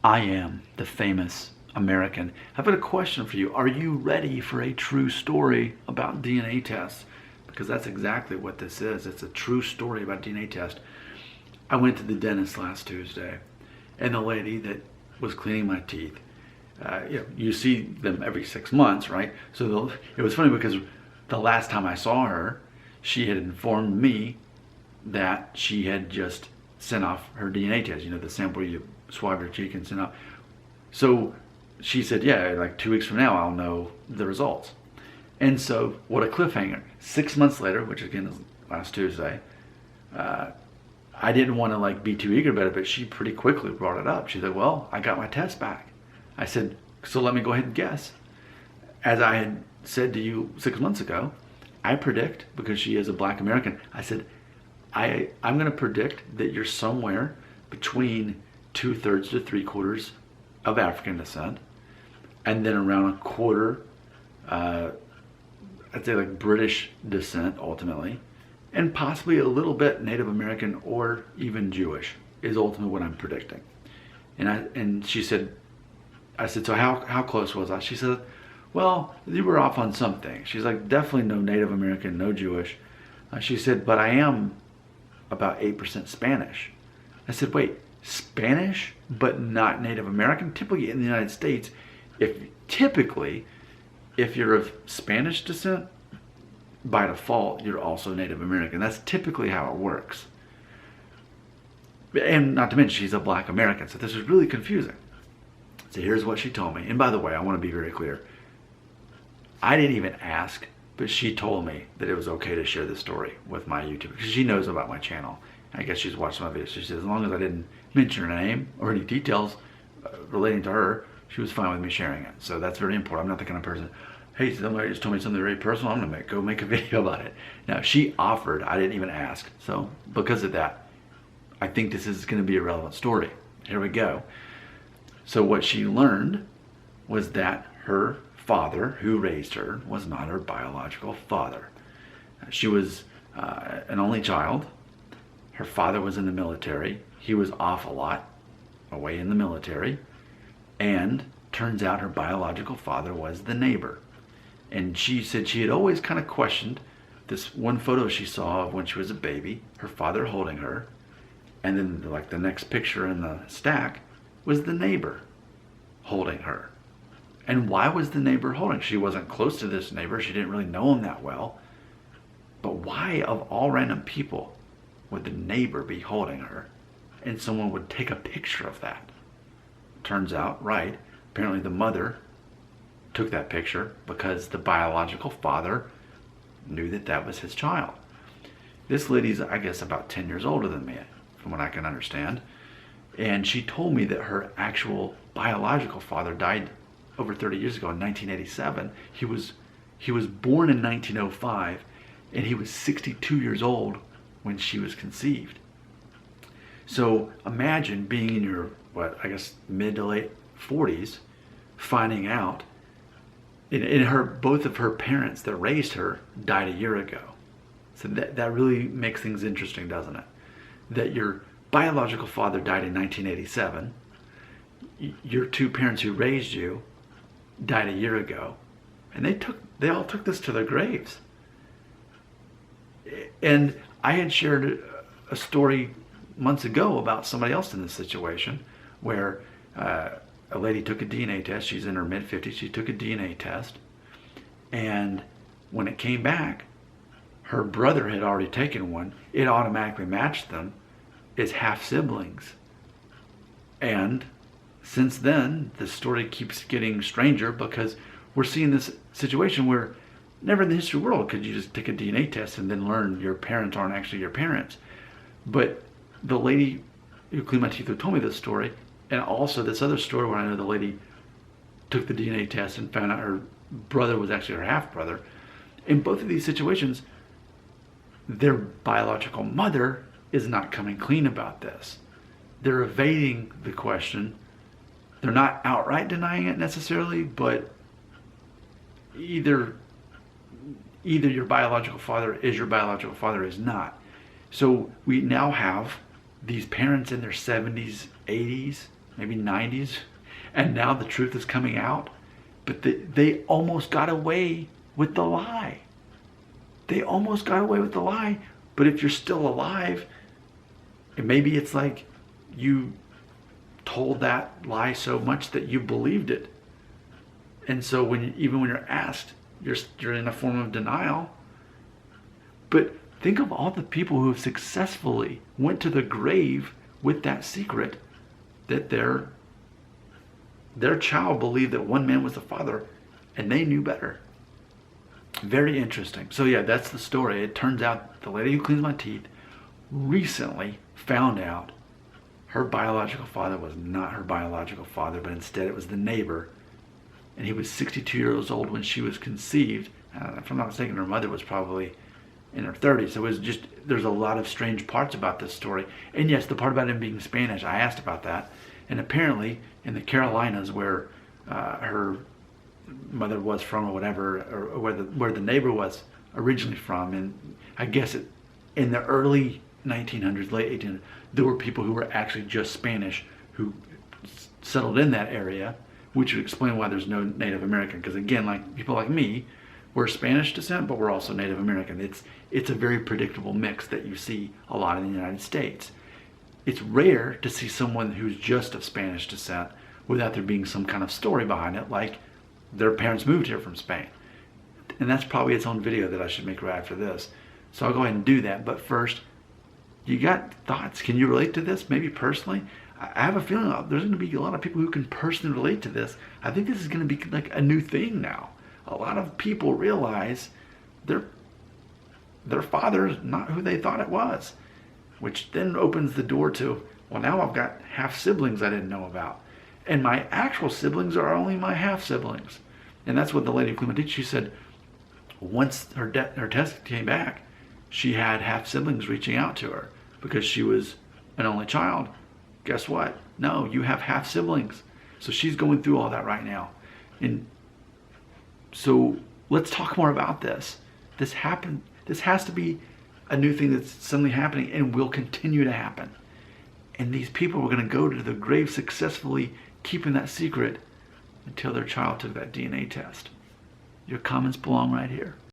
I am the famous American. I've got a question for you. Are you ready for a true story about DNA tests? Because that's exactly what this is. It's a true story about DNA test. I went to the dentist last Tuesday, and the lady that was cleaning my teeth, you see them every 6 months, right? So it was funny because the last time I saw her, she had informed me that she had just sent off her DNA test, the sample you swab your cheek and send out. So she said, yeah, like 2 weeks from now, I'll know the results. And so what a cliffhanger. 6 months later, which again is last Tuesday, I didn't want to be too eager about it, but she pretty quickly brought it up. She said, well, I got my test back. I said, so let me go ahead and guess. As I had said to you 6 months ago, I predict, because she is a black American, I said, I'm going to predict that you're somewhere between 2/3 to 3/4 of African descent, and then around a quarter, I'd say British descent ultimately, and possibly a little bit Native American or even Jewish is ultimately what I'm predicting. And she said, I said, so how close was I? She said, well, you were off on something. She's like, definitely no Native American, no Jewish. She said, but I am about 8% Spanish. I said, wait, Spanish but not Native American? Typically in the United States, if you're of Spanish descent, by default, you're also Native American. That's typically how it works. And not to mention, she's a black American, so this is really confusing. So here's what she told me. And by the way, I want to be very clear. I didn't even ask, but she told me that it was okay to share this story with my YouTube, because she knows about my channel. I guess she's watched my videos. She said as long as I didn't mention her name or any details relating to her, she was fine with me sharing it. So that's very important. I'm not the kind of person, hey, somebody just told me something very personal, I'm gonna go make a video about it. Now, she offered, I didn't even ask. So because of that, I think this is gonna be a relevant story. Here we go. So what she learned was that her father, who raised her, was not her biological father. She was an only child. Her father was in the military. He was off a lot, away in the military. And turns out her biological father was the neighbor. And she said she had always kind of questioned this one photo she saw of when she was a baby, her father holding her. And then the next picture in the stack was the neighbor holding her. And why was the neighbor holding? She wasn't close to this neighbor. She didn't really know him that well. But why, of all random people, would the neighbor be holding her? And someone would take a picture of that. Turns out, right, apparently the mother took that picture because the biological father knew that that was his child. This lady's, I guess, about 10 years older than me, from what I can understand. And she told me that her actual biological father died over 30 years ago in 1987. He was born in 1905, and he was 62 years old when she was conceived. So imagine being in your, mid to late 40s, finding out, both of her parents that raised her died a year ago. So that really makes things interesting, doesn't it? That your biological father died in 1987, your two parents who raised you died a year ago, and they all took this to their graves. And I had shared a story months ago about somebody else in this situation where a lady took a DNA test. She's in her mid-50s. She took a DNA test, and when it came back, her brother had already taken one. It automatically matched them as half siblings. And since then, the story keeps getting stranger because we're seeing this situation where never in the history of the world could you just take a DNA test and then learn your parents aren't actually your parents. But the lady who cleaned my teeth who told me this story, and also this other story where I know the lady took the DNA test and found out her brother was actually her half-brother. In both of these situations, their biological mother is not coming clean about this. They're evading the question. They're not outright denying it necessarily, but either your biological father is your biological father is not. So we now have these parents in their 70s, 80s, maybe 90s, and now the truth is coming out. But they almost got away with the lie. They almost got away with the lie. But if you're still alive, and maybe it's like you told that lie so much that you believed it. And so even when you're asked, you're in a form of denial. But think of all the people who have successfully went to the grave with that secret, that their child believed that one man was the father, and they knew better. Very interesting. So yeah, that's the story. It turns out the lady who cleans my teeth recently found out her biological father was not her biological father, but instead it was the neighbor. And he was 62 years old when she was conceived. If I'm not mistaken, her mother was probably in her 30s. So it was just, there's a lot of strange parts about this story. And yes, the part about him being Spanish, I asked about that. And apparently in the Carolinas, where her mother was from or whatever, or where the neighbor was originally from, and I guess in the early 1900s, late 1800s, there were people who were actually just Spanish who settled in that area, which would explain why there's no Native American. Because again, like people like me, we're Spanish descent, but we're also Native American. It's a very predictable mix that you see a lot in the United States. It's rare to see someone who's just of Spanish descent without there being some kind of story behind it, like their parents moved here from Spain. And that's probably its own video that I should make right after this. So I'll go ahead and do that. But first, you got thoughts? Can you relate to this? Maybe personally? I have a feeling there's going to be a lot of people who can personally relate to this. I think this is going to be like a new thing now. A lot of people realize their father is not who they thought it was, which then opens the door to, well, now I've got half siblings I didn't know about. And my actual siblings are only my half siblings. And that's what the lady who did. She said once her test came back, she had half siblings reaching out to her because she was an only child. Guess what? No, you have half siblings. So she's going through all that right now. And so let's talk more about this. This happened. This has to be a new thing that's suddenly happening and will continue to happen. And these people were going to go to the grave successfully keeping that secret until their child took that DNA test. Your comments belong right here.